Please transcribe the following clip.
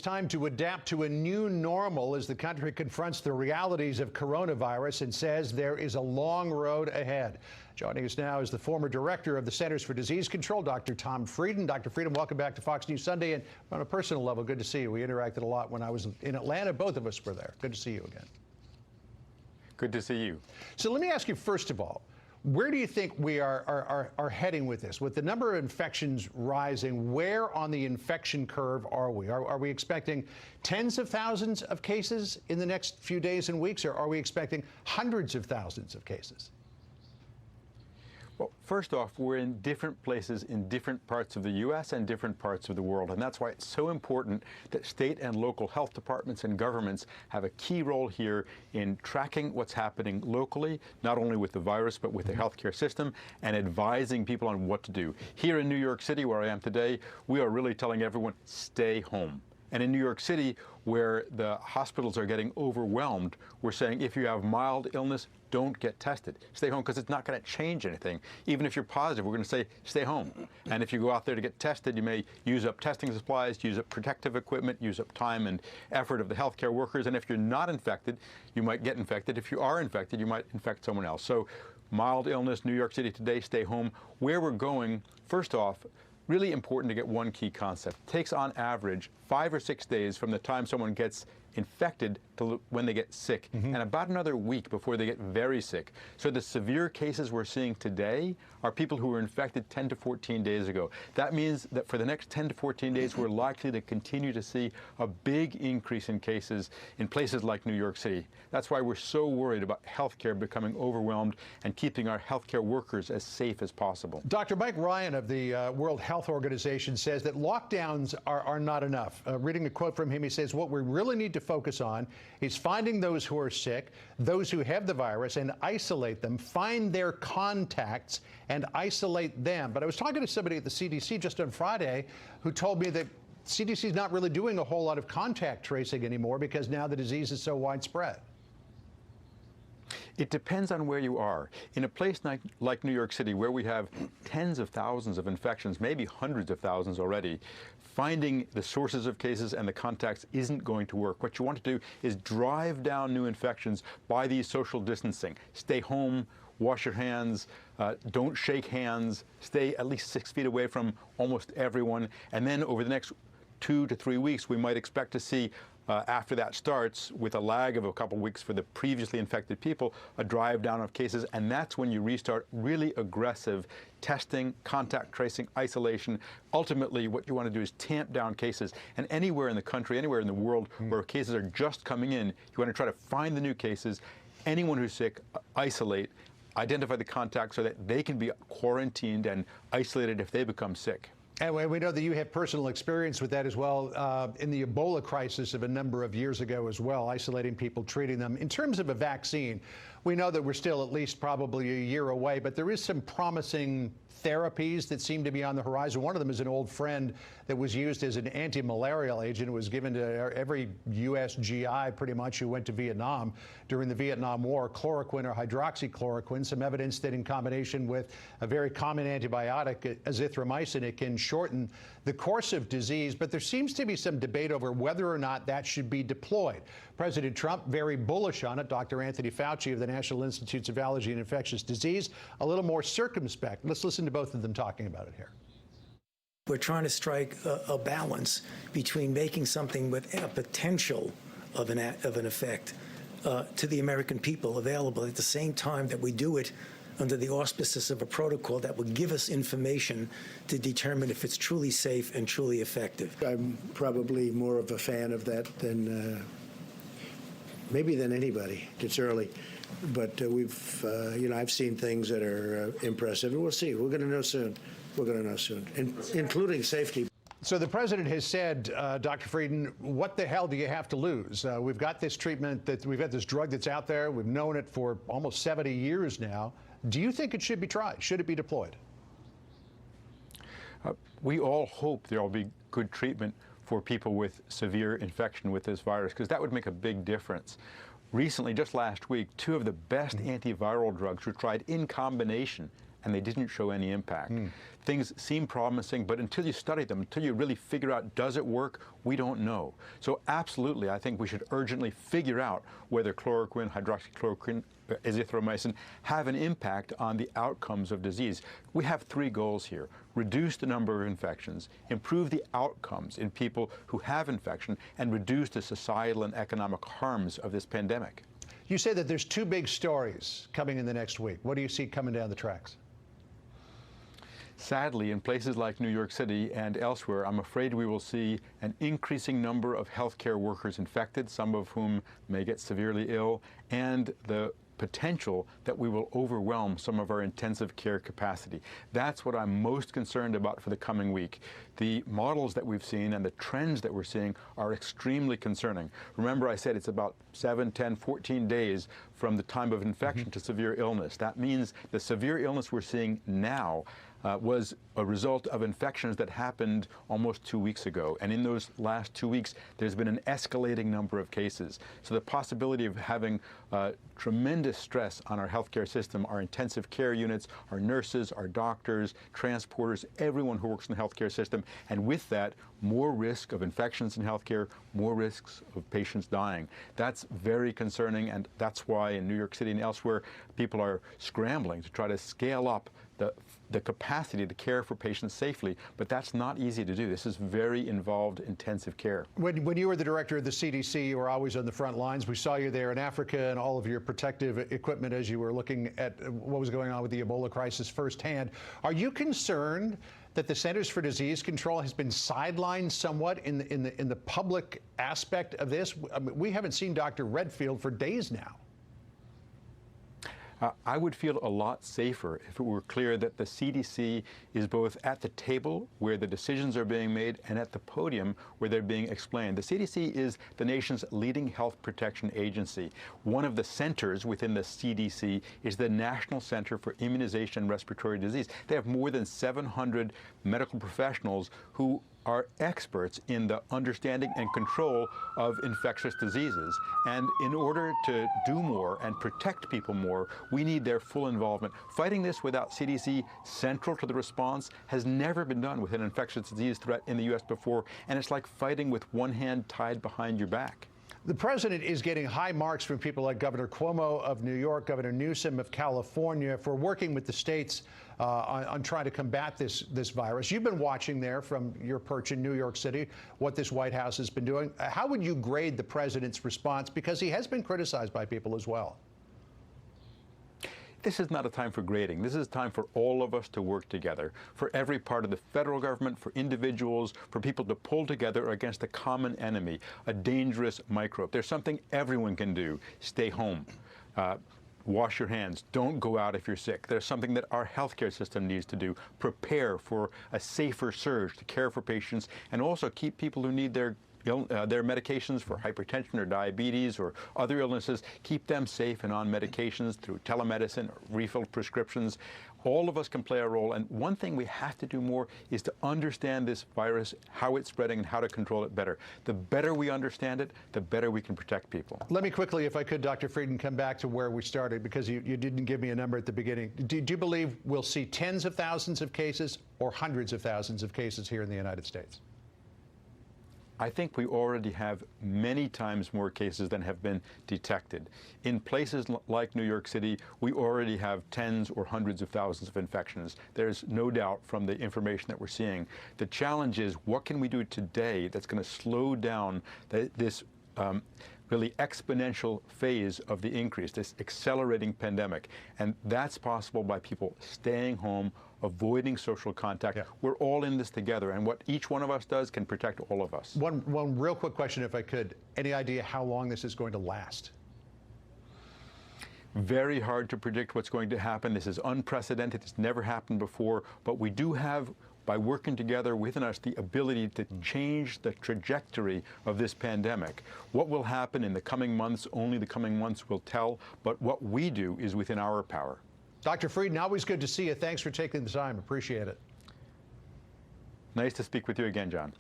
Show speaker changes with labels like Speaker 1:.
Speaker 1: Time to adapt to a new normal as the country confronts the realities of coronavirus and says there is a long road ahead. Joining us now is the former director of the Centers for Disease Control, Dr. Tom Frieden. Dr. Frieden, welcome back to Fox News Sunday. And on a personal level, good to see you. We interacted a lot when I was in Atlanta. Both of us were there. Good to see you again.
Speaker 2: Good to see you.
Speaker 1: So let me ask you, first of all, where do you think we are heading with this? With the number of infections rising, where on the infection curve are we? Are we expecting tens of thousands of cases in the next few days and weeks, or are we expecting hundreds of thousands of cases?
Speaker 2: Well, first off, we're in different places in different parts of the U.S. and different parts of the world, and that's why it's so important that state and local health departments and governments have a key role here in tracking what's happening locally, not only with the virus, but with the healthcare system, and advising people on what to do. Here in New York City, where I am today, we are really telling everyone, stay home. And in New York City, where the hospitals are getting overwhelmed, we're saying if you have mild illness, don't get tested. Stay home, because it's not going to change anything. Even if you're positive, we're going to say stay home. And if you go out there to get tested, you may use up testing supplies, use up protective equipment, use up time and effort of the healthcare workers. And if you're not infected, you might get infected. If you are infected, you might infect someone else. So mild illness, New York City today, stay home. Where we're going, first off, really important to get one key concept. It takes on average 5 or 6 days from the time someone gets infected to when they get sick, and about another week before they get very sick. So the severe cases we're seeing today are people who were infected 10 to 14 days ago. That means that for the next 10 to 14 days, we're likely to continue to see a big increase in cases in places like New York City. That's why we're so worried about healthcare becoming overwhelmed and keeping our healthcare workers as safe as possible.
Speaker 1: Dr. Mike Ryan of the World Health Organization says that lockdowns are not enough. Reading a quote from him, he says, what we really need to focus on is finding those who are sick, those who have the virus, and isolate them, find their contacts and isolate them. But I was talking to somebody at the CDC just on Friday who told me that CDC is not really doing a whole lot of contact tracing anymore because now the disease is so widespread.
Speaker 2: It depends on where you are. In a place like New York City, where we have tens of thousands of infections, maybe hundreds of thousands already, finding the sources of cases and the contacts isn't going to work. What you want to do is drive down new infections by these social distancing. Stay home, wash your hands, don't shake hands, stay at least 6 feet away from almost everyone, and then over the next 2 to 3 weeks, we might expect to see after that starts, with a lag of a couple weeks for the previously infected people, a drive down of cases, and that's when you restart really aggressive testing, contact tracing, isolation. Ultimately, what you want to do is tamp down cases. And anywhere in the country, anywhere in the world where cases are just coming in, you want to try to find the new cases, anyone who's sick, isolate, identify the contacts so that they can be quarantined and isolated if they become sick.
Speaker 1: And we know that you have personal experience with that as well in the Ebola crisis of a number of years ago as well, isolating people, treating them. In terms of a vaccine, we know that we're still at least probably a year away, but there is some promising therapies that seem to be on the horizon. One of them is an old friend that was used as an anti-malarial agent. It was given to every U.S. GI pretty much who went to Vietnam during the Vietnam War, chloroquine or hydroxychloroquine. Some evidence that in combination with a very common antibiotic, azithromycin, it can shorten the course of disease. But there seems to be some debate over whether or not that should be deployed. President Trump, very bullish on it. Dr. Anthony Fauci of the National Institutes of Allergy and Infectious Disease, a little more circumspect. Let's listen to both of them talking about it here.
Speaker 3: We're trying to strike a balance between making something with a potential of an effect to the American people available at the same time that we do it under the auspices of a protocol that would give us information to determine if it's truly safe and truly effective.
Speaker 4: I'm probably more of a fan of that than maybe than anybody. It's early, but we've, I've seen things that are impressive, and we'll see. We're going to know soon. We're going to know soon, including safety.
Speaker 1: So the president has said, Dr. Frieden, what the hell do you have to lose? We've got this treatment, we've got this drug that's out there. We've known it for almost 70 years now. Do you think it should be tried? Should it be deployed?
Speaker 2: We all hope there will be good treatment for people with severe infection with this virus, because that would make a big difference. Recently, just last week, 2 of the best antiviral drugs were tried in combination, and they didn't show any impact. Things seem promising, but until you study them, until you really figure out, does it work, we don't know. So absolutely, I think we should urgently figure out whether chloroquine, hydroxychloroquine, azithromycin have an impact on the outcomes of disease. We have three goals here: reduce the number of infections, improve the outcomes in people who have infection, and reduce the societal and economic harms of this pandemic.
Speaker 1: You say that there's two big stories coming in the next week. What do you see coming down the tracks?
Speaker 2: Sadly, in places like New York City and elsewhere, I'm afraid we will see an increasing number of healthcare workers infected, some of whom may get severely ill, and the potential that we will overwhelm some of our intensive care capacity. That's what I'm most concerned about for the coming week. The models that we've seen and the trends that we're seeing are extremely concerning. Remember, I said it's about 7, 10, 14 days from the time of infection to severe illness. That means the severe illness we're seeing now was a result of infections that happened almost 2 weeks ago. And in those last 2 weeks, there's been an escalating number of cases. So the possibility of having tremendous stress on our healthcare system, our intensive care units, our nurses, our doctors, transporters, everyone who works in the healthcare system, and with that, more risk of infections in healthcare, more risks of patients dying. That's very concerning, and that's why in New York City and elsewhere, people are scrambling to try to scale up the capacity to care for patients safely, but that's not easy to do. This is very involved, intensive care.
Speaker 1: When you were the director of the CDC, you were always on the front lines. We saw you there in Africa and all of your protective equipment as you were looking at what was going on with the Ebola crisis firsthand. Are you concerned that the Centers for Disease Control has been sidelined somewhat in the public aspect of this? I mean, we haven't seen Dr. Redfield for days now.
Speaker 2: I would feel a lot safer if it were clear that the CDC is both at the table where the decisions are being made and at the podium where they're being explained. The CDC is the nation's leading health protection agency. One of the centers within the CDC is the National Center for Immunization and Respiratory Disease. They have more than 700 medical professionals who are experts in the understanding and control of infectious diseases. And in order to do more and protect people more, we need their full involvement. Fighting this without CDC central to the response has never been done with an infectious disease threat in the U.S. before, and it's like fighting with one hand tied behind your back.
Speaker 1: The president is getting high marks from people like Governor Cuomo of New York, Governor Newsom of California for working with the states on trying to combat this virus. You've been watching there from your perch in New York City what this White House has been doing. How would you grade the president's response? Because he has been criticized by people as well.
Speaker 2: This is not a time for grading. This is a time for all of us to work together, for every part of the federal government, for individuals, for people to pull together against a common enemy, a dangerous microbe. There's something everyone can do. Stay home. Wash your hands. Don't go out if you're sick. There's something that our healthcare system needs to do. Prepare for a safer surge to care for patients and also keep people who need their medications for hypertension or diabetes or other illnesses, keep them safe and on medications through telemedicine or refilled prescriptions. All of us can play a role, and one thing we have to do more is to understand this virus, how it's spreading, and how to control it better. The better we understand it, the better we can protect people.
Speaker 1: Let me quickly, if I could, Dr. Frieden, come back to where we started, because you didn't give me a number at the beginning. Do you believe we'll see tens of thousands of cases or hundreds of thousands of cases here in the United States?
Speaker 2: I think we already have many times more cases than have been detected. In places like New York City, we already have tens or hundreds of thousands of infections. There's no doubt from the information that we're seeing. The challenge is, what can we do today that's going to slow down this really exponential phase of the increase, this accelerating pandemic? And that's possible by people staying home, avoiding social contact. Yeah. We're all in this together, and what each one of us does can protect all of us.
Speaker 1: One real quick question, if I could. Any idea how long this is going to last?
Speaker 2: Very hard to predict what's going to happen. This is unprecedented. It's never happened before, but we do have, by working together within us, the ability to change the trajectory of this pandemic. What will happen in the coming months, only the coming months will tell, but what we do is within our power.
Speaker 1: Dr. Frieden, always good to see you. Thanks for taking the time. Appreciate it.
Speaker 2: Nice to speak with you again, John.